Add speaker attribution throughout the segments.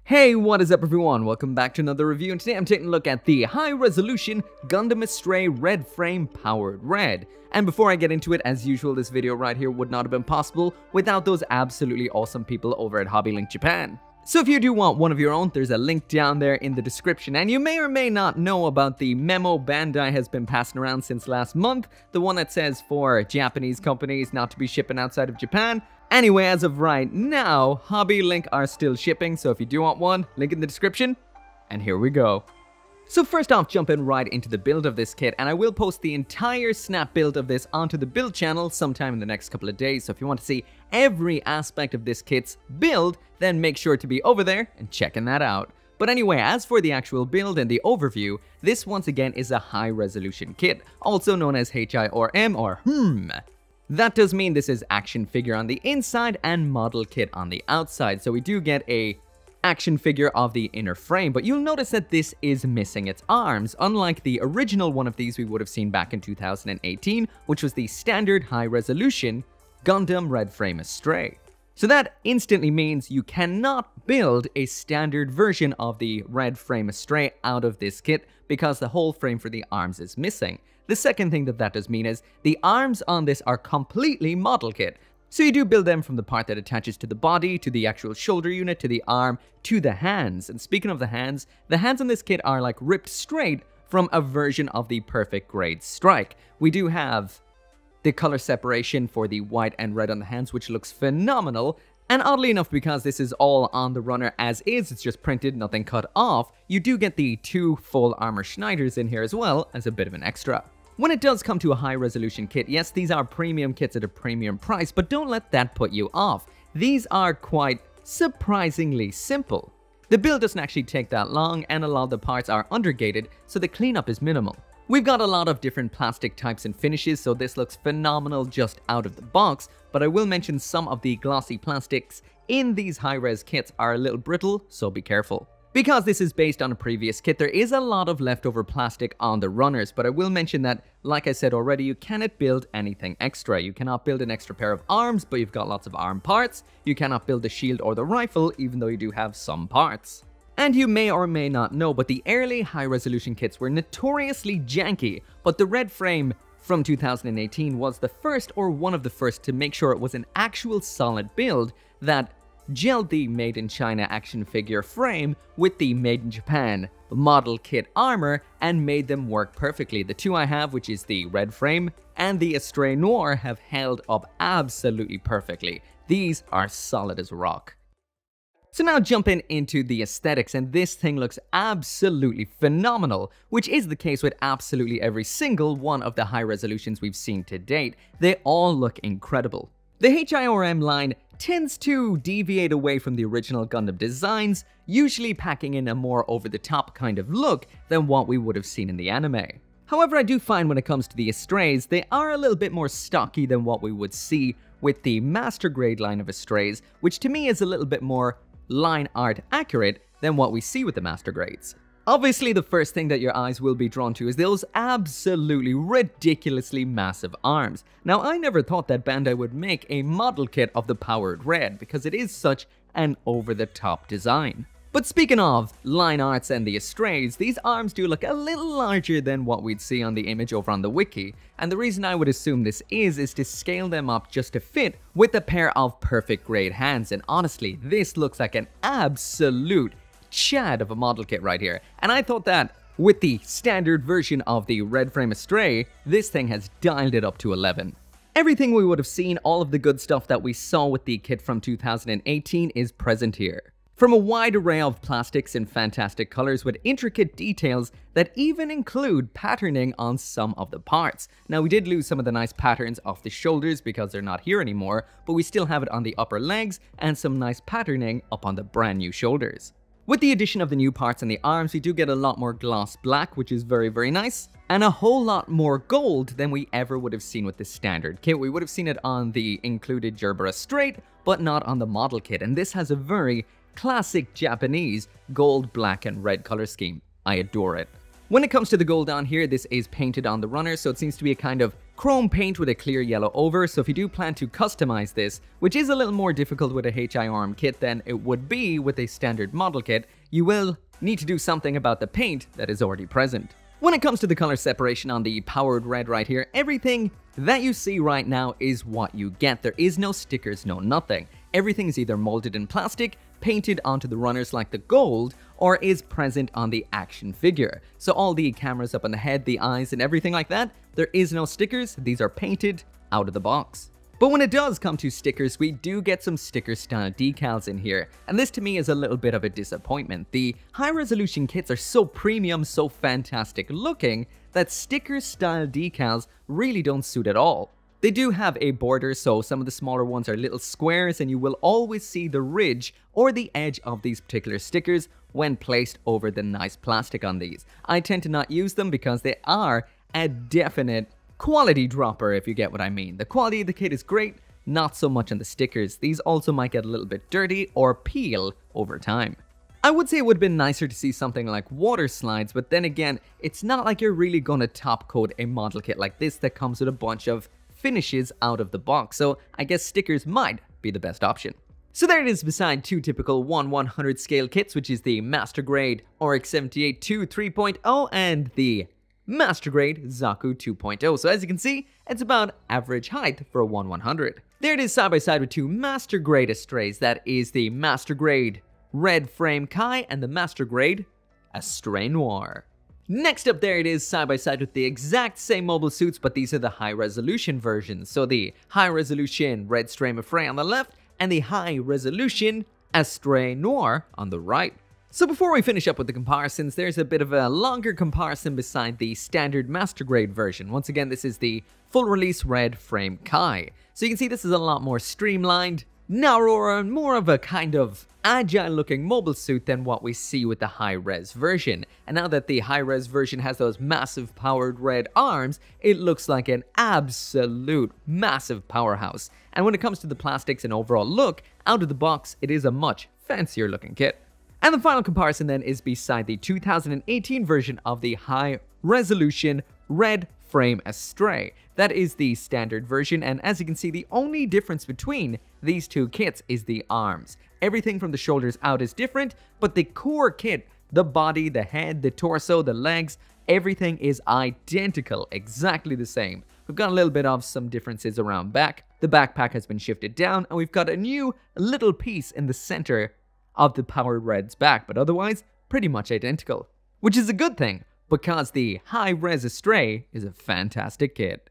Speaker 1: Hey, what is up everyone? Welcome back to another review, and today I'm taking a look at the high-resolution Gundam Astray Red Frame Powered Red. And before I get into it, as usual, this video right here would not have been possible without those absolutely awesome people over at HobbyLink Japan. So if you do want one of your own, there's a link down there in the description, and you may or may not know about the memo Bandai has been passing around since last month, the one that says for Japanese companies not to be shipping outside of Japan. Anyway, as of right now, HobbyLink are still shipping, so if you do want one, link in the description, and here we go. So first off, jumping right into the build of this kit, and I will post the entire snap build of this onto the build channel sometime in the next couple of days, so if you want to see every aspect of this kit's build, then make sure to be over there and checking that out. But anyway, as for the actual build and the overview, this once again is a high-resolution kit, also known as HiRM or HiRM. That does mean this is action figure on the inside and model kit on the outside, so we do get a action figure of the inner frame, but you'll notice that this is missing its arms, unlike the original one of these we would have seen back in 2018, which was the standard high-resolution Gundam Red Frame Astray. So that instantly means you cannot build a standard version of the Red Frame Astray out of this kit because the whole frame for the arms is missing. The second thing that does mean is the arms on this are completely model kit. So you do build them from the part that attaches to the body, to the actual shoulder unit, to the arm, to the hands. And speaking of the hands on this kit are like ripped straight from a version of the Perfect Grade Strike. We do have the color separation for the white and red on the hands, which looks phenomenal. And oddly enough, because this is all on the runner as is, it's just printed, nothing cut off, you do get the two full armor Schneiders in here as well as a bit of an extra. When it does come to a high-resolution kit, yes, these are premium kits at a premium price, but don't let that put you off. These are quite surprisingly simple. The build doesn't actually take that long, and a lot of the parts are undergated, so the cleanup is minimal. We've got a lot of different plastic types and finishes, so this looks phenomenal just out of the box, but I will mention some of the glossy plastics in these high-res kits are a little brittle, so be careful. Because this is based on a previous kit, there is a lot of leftover plastic on the runners, but I will mention that, like I said already, you cannot build anything extra. You cannot build an extra pair of arms, but you've got lots of arm parts. You cannot build the shield or the rifle, even though you do have some parts. And you may or may not know, but the early high-resolution kits were notoriously janky, but the Red Frame from 2018 was the first or one of the first to make sure it was an actual solid build that gelled the Made in China action figure frame with the Made in Japan model kit armor and made them work perfectly. The two I have, which is the Red Frame and the Astray Noir, have held up absolutely perfectly. These are solid as rock. So now jumping into the aesthetics, and this thing looks absolutely phenomenal, which is the case with absolutely every single one of the high resolutions we've seen to date. They all look incredible. The HiRM line tends to deviate away from the original Gundam designs, usually packing in a more over-the-top kind of look than what we would have seen in the anime. However, I do find when it comes to the Astrays, they are a little bit more stocky than what we would see with the Master Grade line of Astrays, which to me is a little bit more line art accurate than what we see with the Master Grades. Obviously, the first thing that your eyes will be drawn to is those absolutely ridiculously massive arms. Now, I never thought that Bandai would make a model kit of the Powered Red because it is such an over-the-top design. But speaking of line arts and the Astrays, these arms do look a little larger than what we'd see on the image over on the wiki, and the reason I would assume this is to scale them up just to fit with a pair of perfect grade hands, and honestly, this looks like an absolute chad of a model kit right here. And I thought that with the standard version of the Red Frame Astray, this thing has dialed it up to 11. Everything we would have seen, all of the good stuff that we saw with the kit from 2018 is present here. From a wide array of plastics in fantastic colors with intricate details that even include patterning on some of the parts. Now, we did lose some of the nice patterns off the shoulders because they're not here anymore, but we still have it on the upper legs and some nice patterning up on the brand new shoulders. With the addition of the new parts on the arms, we do get a lot more gloss black, which is very, very nice, and a whole lot more gold than we ever would have seen with the standard kit. We would have seen it on the included Gerbera Straight, but not on the model kit, and this has a very classic Japanese gold, black, and red color scheme. I adore it. When it comes to the gold on here, this is painted on the runner, so it seems to be a kind of chrome paint with a clear yellow over, so if you do plan to customize this, which is a little more difficult with a HiRM kit than it would be with a standard model kit, you will need to do something about the paint that is already present. When it comes to the color separation on the powered red right here, everything that you see right now is what you get. There is no stickers, no nothing. Everything is either molded in plastic, painted onto the runners like the gold, or is present on the action figure. So all the cameras up on the head, the eyes, and everything like that, there is no stickers. These are painted out of the box. But when it does come to stickers, we do get some sticker style decals in here, and this to me is a little bit of a disappointment. The high resolution kits are so premium, so fantastic looking, that sticker style decals really don't suit at all. They do have a border, so some of the smaller ones are little squares, and you will always see the ridge or the edge of these particular stickers when placed over the nice plastic on these. I tend to not use them because they are a definite quality dropper, if you get what I mean. The quality of the kit is great, not so much on the stickers. These also might get a little bit dirty or peel over time. I would say it would have been nicer to see something like water slides, but then again, it's not like you're really going to top coat a model kit like this that comes with a bunch of finishes out of the box, so I guess stickers might be the best option. So there it is beside two typical 1/100 scale kits, which is the Master Grade RX-78-2 3.0 and the Master Grade Zaku 2.0. So as you can see, it's about average height for a 1/100. There it is side by side with two Master Grade Astrays. That is the Master Grade Red Frame Kai and the Master Grade Astray Noir. Next up, there it is side by side with the exact same mobile suits, but these are the high resolution versions. So the high resolution Red Stray Astray on the left and the high resolution Astray Noir on the right. So before we finish up with the comparisons, there's a bit of a longer comparison beside the standard Master Grade version. Once again, this is the full release Red Frame Kai. So you can see this is a lot more streamlined, narrower, and more of a kind of agile looking mobile suit than what we see with the high-res version. And now that the high-res version has those massive powered red arms, it looks like an absolute massive powerhouse. And when it comes to the plastics and overall look, out of the box, it is a much fancier looking kit. And the final comparison then is beside the 2018 version of the high-resolution Red Frame Astray. That is the standard version, and as you can see, the only difference between these two kits is the arms. Everything from the shoulders out is different, but the core kit, the body, the head, the torso, the legs, everything is identical, exactly the same. We've got a little bit of some differences around back. The backpack has been shifted down, and we've got a new little piece in the center of the Powered Red's back, but otherwise, pretty much identical. Which is a good thing, because the high-res Astray is a fantastic kit.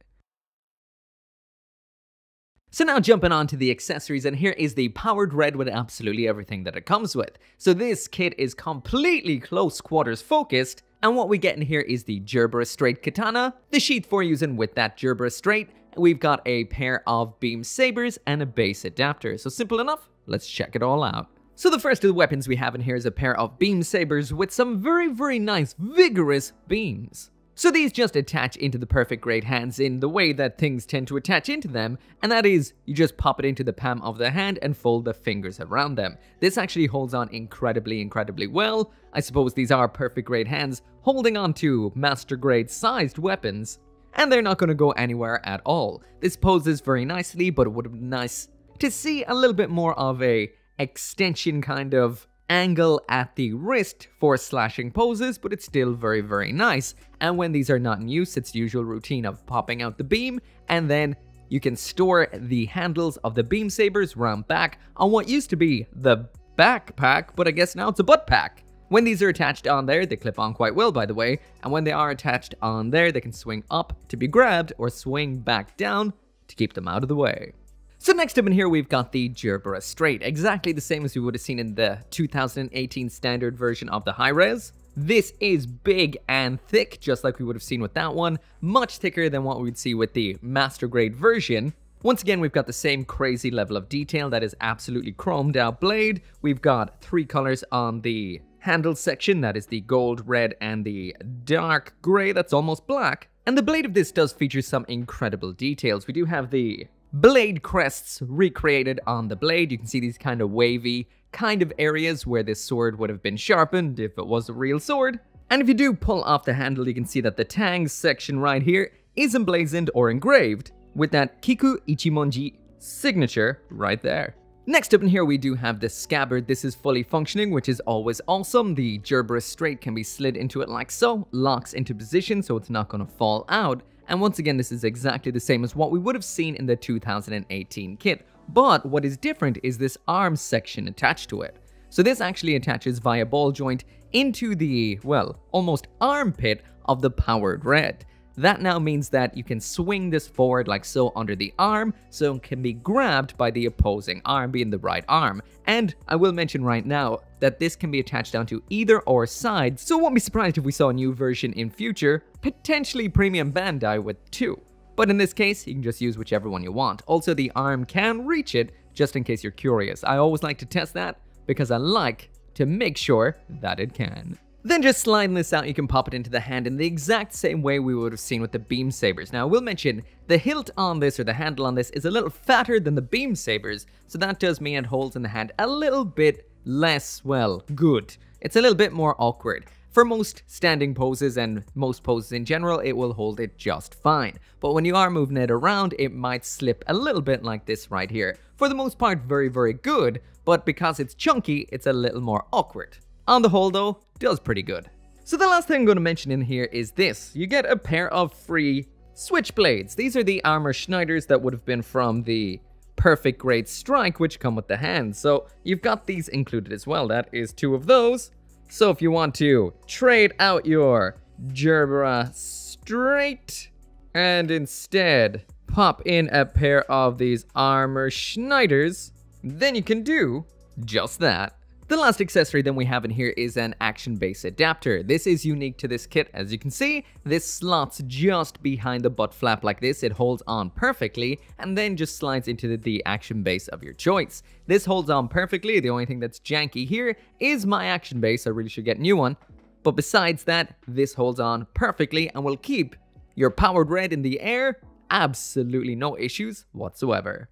Speaker 1: So now jumping on to the accessories, and here is the Powered Red with absolutely everything that it comes with. So this kit is completely close quarters focused, and what we get in here is the Gerbera Straight Katana, the sheath for using with that Gerbera Straight. We've got a pair of beam sabers and a base adapter. So simple enough, let's check it all out. So the first of the weapons we have in here is a pair of beam sabers with some very nice vigorous beams. So these just attach into the perfect grade hands in the way that things tend to attach into them, and that is, you just pop it into the palm of the hand and fold the fingers around them. This actually holds on incredibly well. I suppose these are perfect grade hands holding on to master grade sized weapons, and they're not going to go anywhere at all. This poses very nicely, but it would have been nice to see a little bit more of a extension kind of angle at the wrist for slashing poses, but it's still very nice. And when these are not in use, it's the usual routine of popping out the beam, and then you can store the handles of the beam sabers round back on what used to be the backpack, but I guess now it's a butt pack. When these are attached on there, they clip on quite well, by the way, and when they are attached on there, they can swing up to be grabbed or swing back down to keep them out of the way. So next up in here, we've got the Gerbera Straight, exactly the same as we would have seen in the 2018 standard version of the high-res. This is big and thick, just like we would have seen with that one, much thicker than what we'd see with the Master Grade version. Once again, we've got the same crazy level of detail that is absolutely chromed out blade. We've got 3 colors on the handle section, that is the gold, red, and the dark gray that's almost black. And the blade of this does feature some incredible details. We do have the blade crests recreated on the blade. You can see these kind of wavy kind of areas where this sword would have been sharpened if it was a real sword. And if you do pull off the handle, you can see that the tangs section right here is emblazoned or engraved with that Kiku Ichimonji signature right there. Next up in here we do have the scabbard. This is fully functioning, which is always awesome. The Gerberus straight can be slid into it like so, locks into position so it's not going to fall out. And once again, this is exactly the same as what we would have seen in the 2018 kit. But what is different is this arm section attached to it. So this actually attaches via ball joint into the, well, almost armpit of the powered red. That now means that you can swing this forward like so under the arm, so it can be grabbed by the opposing arm, being the right arm. And I will mention right now that this can be attached down to either or side, so won't be surprised if we saw a new version in future, potentially premium Bandai with two. But in this case, you can just use whichever one you want. Also, the arm can reach it, just in case you're curious. I always like to test that, because I like to make sure that it can. Then just sliding this out, you can pop it into the hand in the exact same way we would have seen with the beam sabers. Now, I will mention, the hilt on this, or the handle on this, is a little fatter than the beam sabers, so that does mean it holds in the hand a little bit less, well, good. It's a little bit more awkward. For most standing poses and most poses in general, it will hold it just fine. But when you are moving it around, it might slip a little bit like this right here. For the most part, very, very good, but because it's chunky, it's a little more awkward. On the whole though, does pretty good. So the last thing I'm going to mention in here is this. You get a pair of free switchblades. These are the armor schneiders that would have been from the Perfect Grade Strike, which come with the hand. So you've got these included as well. That is two of those. So if you want to trade out your Gerbera straight and instead pop in a pair of these armor schneiders, then you can do just that. The last accessory then we have in here is an action base adapter. This is unique to this kit. As you can see, this slots just behind the butt flap like this. It holds on perfectly and then just slides into the action base of your choice. This holds on perfectly. The only thing that's janky here is my action base. I really should get a new one. But besides that, this holds on perfectly and will keep your powered red in the air. Absolutely no issues whatsoever.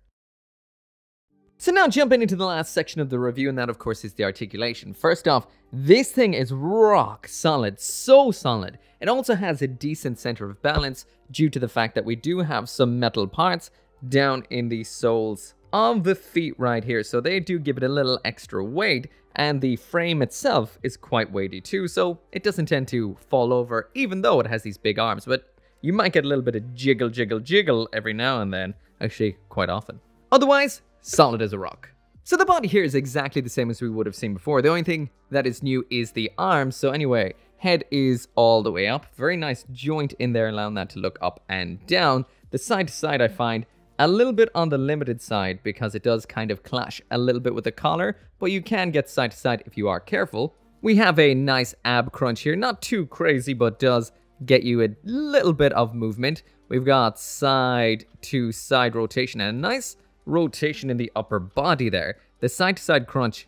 Speaker 1: So now jumping into the last section of the review, and that of course is the articulation. First off, this thing is rock solid, so solid. It also has a decent center of balance due to the fact that we do have some metal parts down in the soles of the feet right here. So they do give it a little extra weight, and the frame itself is quite weighty too, so it doesn't tend to fall over even though it has these big arms. But you might get a little bit of jiggle every now and then, actually quite often. Otherwise, solid as a rock. So the body here is exactly the same as we would have seen before. The only thing that is new is the arms. So anyway, head is all the way up. Very nice joint in there, allowing that to look up and down. The side to side I find a little bit on the limited side because it does kind of clash a little bit with the collar, but you can get side to side if you are careful. We have a nice ab crunch here. Not too crazy, but does get you a little bit of movement. We've got side to side rotation and a nice rotation in the upper body there. The side-to-side crunch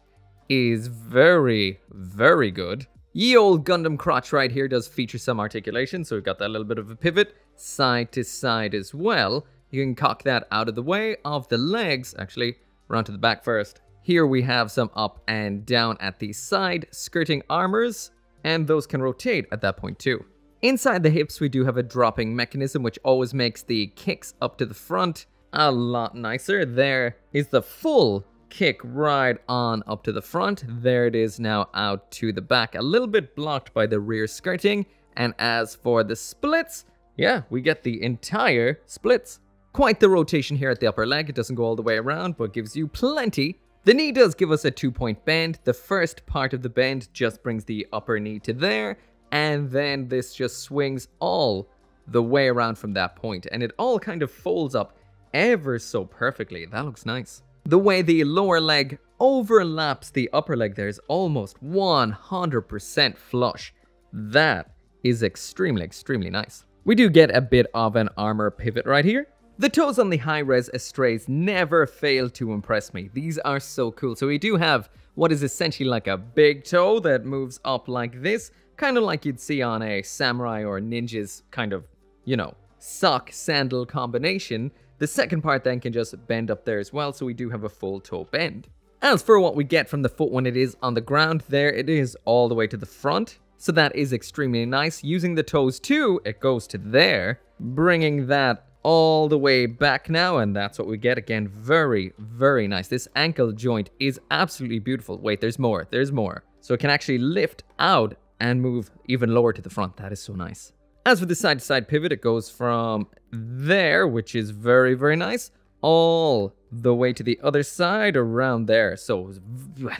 Speaker 1: is very, very good. Ye old Gundam crotch right here does feature some articulation, so we've got that little bit of a pivot side to side as well. You can cock that out of the way of the legs, actually, round to the back first. Here we have some up and down at the side skirting armors, and those can rotate at that point too. Inside the hips, we do have a dropping mechanism, which always makes the kicks up to the front a lot nicer. There is the full kick right on up to the front. There it is now out to the back, a little bit blocked by the rear skirting. And as for the splits, yeah, we get the entire splits. Quite the rotation here at the upper leg. It doesn't go all the way around, but gives you plenty. The knee does give us a 2-point bend. The first part of the bend just brings the upper knee to there, and then this just swings all the way around from that point, and it all kind of folds up ever so perfectly. That looks nice. The way the lower leg overlaps the upper leg there is almost 100% flush. That is extremely, extremely nice. We do get a bit of an armor pivot right here. The toes on the high-res Astrays never fail to impress me. These are so cool. So we do have what is essentially like a big toe that moves up like this, kind of like you'd see on a samurai or ninja's kind of, you know, sock sandal combination. The second part then can just bend up there as well, so we do have a full toe bend. As for what we get from the foot when it is on the ground, there it is all the way to the front. So that is extremely nice. Using the toes too, it goes to there, bringing that all the way back now, and that's what we get. Again, very, very nice. This ankle joint is absolutely beautiful. Wait, there's more. There's more. So it can actually lift out and move even lower to the front. That is so nice. As for the side-to-side pivot, it goes from there, which is very, very nice, all the way to the other side around there. So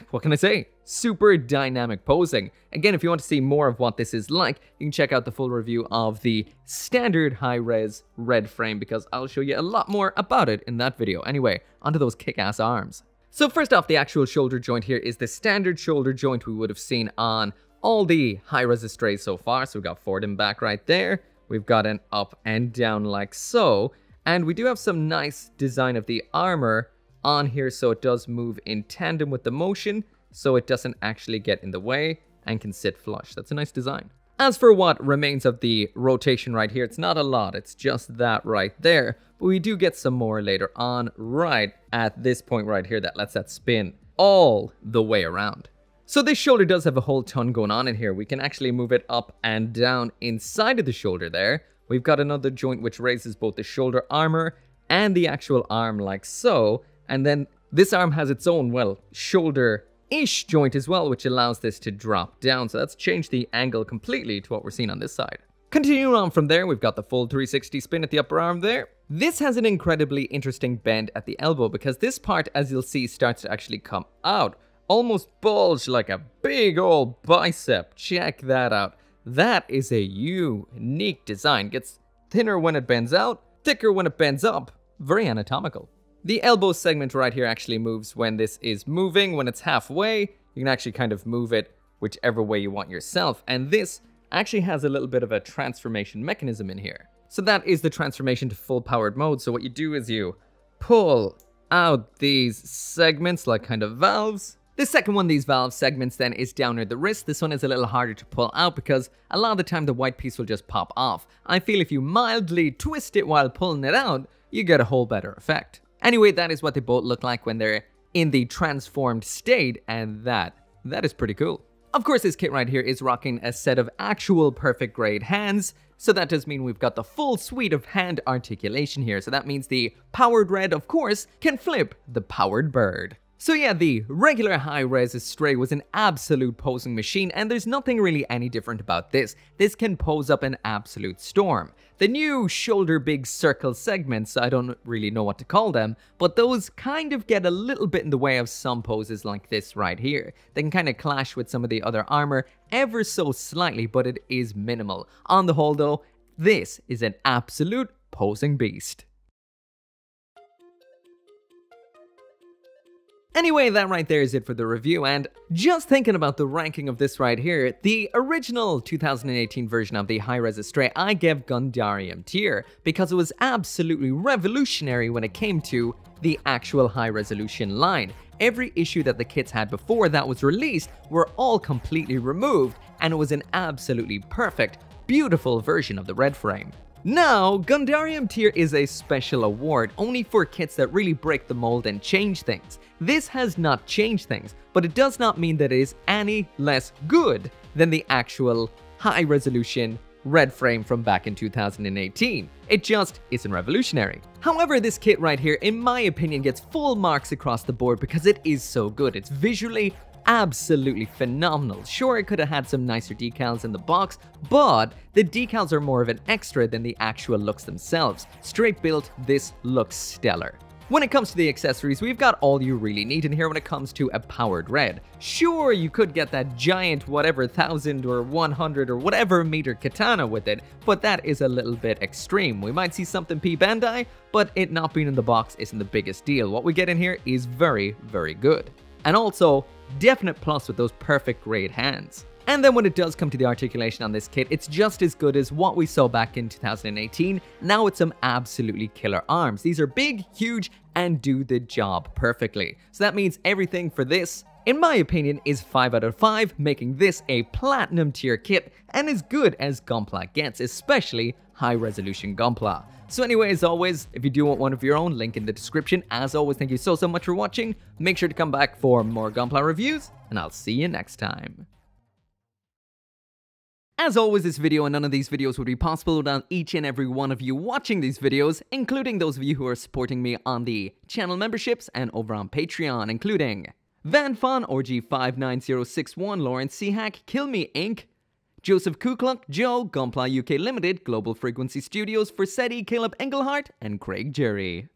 Speaker 1: what can I say? Super dynamic posing. Again, if you want to see more of what this is like, you can check out the full review of the standard high-res red frame, because I'll show you a lot more about it in that video. Anyway, onto those kick-ass arms. So first off, the actual shoulder joint here is the standard shoulder joint we would have seen on all the high-res Astrays so far. So we've got forward and back right there. We've got an up and down like so. And we do have some nice design of the armor on here, so it does move in tandem with the motion, so it doesn't actually get in the way and can sit flush. That's a nice design. As for what remains of the rotation right here, it's not a lot, it's just that right there. But we do get some more later on right at this point right here that lets that spin all the way around. So this shoulder does have a whole ton going on in here. We can actually move it up and down inside of the shoulder there. We've got another joint which raises both the shoulder armor and the actual arm like so. And then this arm has its own, well, shoulder-ish joint as well, which allows this to drop down. So that's changed the angle completely to what we're seeing on this side. Continuing on from there, we've got the full 360 spin at the upper arm there. This has an incredibly interesting bend at the elbow, because this part, as you'll see, starts to actually come out. Almost bulge like a big old bicep. Check that out. That is a unique design. Gets thinner when it bends out, thicker when it bends up. Very anatomical. The elbow segment right here actually moves when this is moving. When it's halfway, you can actually kind of move it whichever way you want yourself. And this actually has a little bit of a transformation mechanism in here. So that is the transformation to full powered mode. So what you do is you pull out these segments like kind of valves. The second one of these valve segments then is down near the wrist. This one is a little harder to pull out because a lot of the time the white piece will just pop off. I feel if you mildly twist it while pulling it out, you get a whole better effect. Anyway, that is what they both look like when they're in the transformed state, and that is pretty cool. Of course, this kit right here is rocking a set of actual perfect grade hands, so that does mean we've got the full suite of hand articulation here. So that means the powered red, of course, can flip the powered bird. So yeah, the regular high-res Astray was an absolute posing machine, and there's nothing really any different about this. This can pose up an absolute storm. The new shoulder big circle segments, I don't really know what to call them, but those kind of get a little bit in the way of some poses like this right here. They can kind of clash with some of the other armor ever so slightly, but it is minimal. On the whole though, this is an absolute posing beast. Anyway, that right there is it for the review, and just thinking about the ranking of this right here, the original 2018 version of the high-res Astray, I gave Gundam tier, because it was absolutely revolutionary when it came to the actual high-resolution line. Every issue that the kits had before that was released were all completely removed, and it was an absolutely perfect, beautiful version of the red frame. Now, Gundam tier is a special award only for kits that really break the mold and change things. This has not changed things, but it does not mean that it is any less good than the actual high-resolution red frame from back in 2018. It just isn't revolutionary. However, this kit right here, in my opinion, gets full marks across the board because it is so good. It's visually absolutely phenomenal. Sure, it could have had some nicer decals in the box, but the decals are more of an extra than the actual looks themselves. Straight built, this looks stellar. When it comes to the accessories, we've got all you really need in here when it comes to a powered red. Sure, you could get that giant whatever 1000 or 100 or whatever meter katana with it, but that is a little bit extreme. We might see something P Bandai, but it not being in the box isn't the biggest deal. What we get in here is very, very good. And also, definite plus with those perfect grade hands. And then when it does come to the articulation on this kit, it's just as good as what we saw back in 2018. Now it's some absolutely killer arms. These are big, huge, and do the job perfectly. So that means everything for this, in my opinion, is 5 out of 5, making this a platinum tier kit and as good as gunpla gets, especially high resolution gunpla. So anyway, as always, if you do want one of your own, link in the description. As always, thank you so much for watching. Make sure to come back for more gunpla reviews, and I'll see you next time. As always, this video and none of these videos would be possible without each and every one of you watching these videos, including those of you who are supporting me on the channel memberships and over on Patreon, including Van Fon, Org59061, Lawrence Seahack, Kill Me Inc., Joseph Kukluk, Joe, Gunpla UK Limited, Global Frequency Studios, Forsetti, Caleb Engelhart, and Craig Jerry.